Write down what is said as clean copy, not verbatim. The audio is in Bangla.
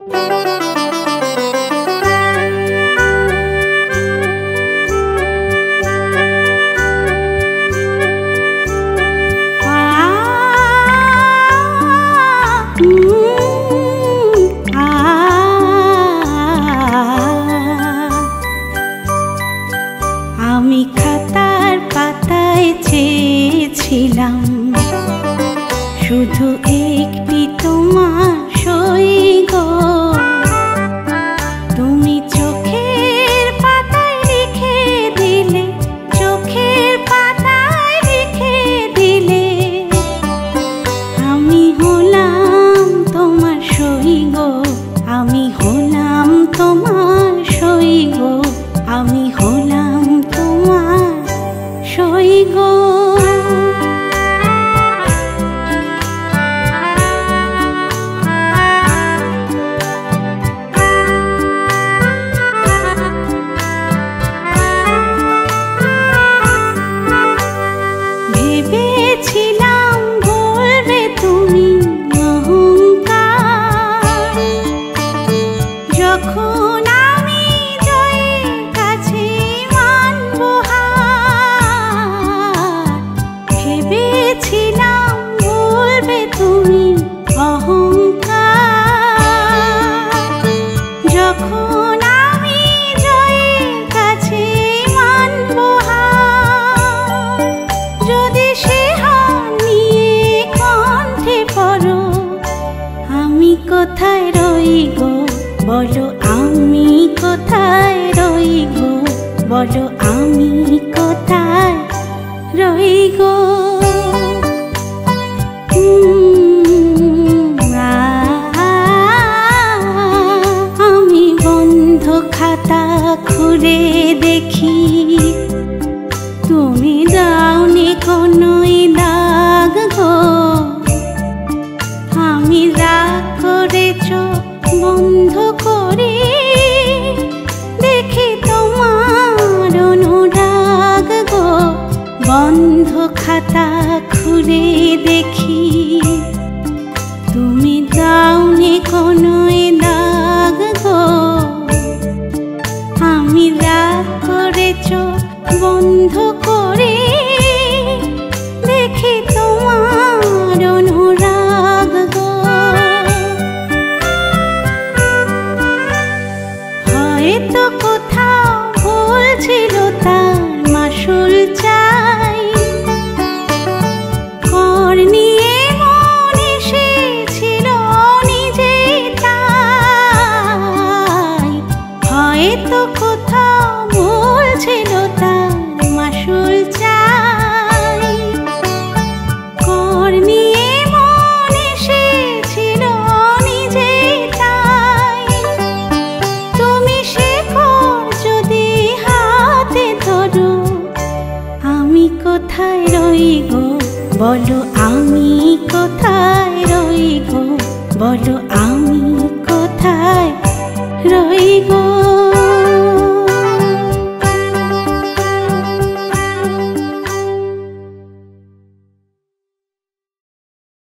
আমি খাতার পাতায় চেয়েছিলাম শুধু একটি তোমার সই গো, তুমি চোখের পাতায় লিখে দিলে, চোখের পাতায় লিখে দিলে। আমি হলাম তোমার সই গো, আমি হলাম তোমার সই গো, আমি হলাম তোমার সই গো। ভেবেছিলাম বলবে তুমি অহংকার, যখন আমি জয়ের কাছে মানব হার। ভেবেছিলাম বলবে তুমি অহংকার, যখন আমি জয়ের কাছে মানব হার। যদি সে হার নিয়ে কণ্ঠে পড়ো, আমি কোথায় রই গো বলো, আমি কোথায় রই গো বলো, আমি কোথায় রই গো। আমি বন্ধ খাতা খুলে দেখি, তুমি দাওনি কোনোই দাগ গো। আমি রাগ করে চোখ বন্ধ করে দেখি তোমার অনুরাগ গো। বন্ধ খাতা খুলে দেখি, তুমি দাওনি কোনোই দাগ গো। আমি রাগ করে চোখ বন্ধ করে দেখি তোমার অনুরাগ গো। হয়তো কোথাও ভুল ছিল, তার মাসুল চাই। কর নিয়ে মন এসেছিল নিজে তাই। হয়তো কোথাও ভুল ছিল, তার মাসুল চাই। কর নিয়ে মন এসেছিল নিজে তাই। তুমি সে কর যদি হাতে ধরো, আমি কোথায় রই গো বলো, আমি কোথায় রই গো বলো, আমি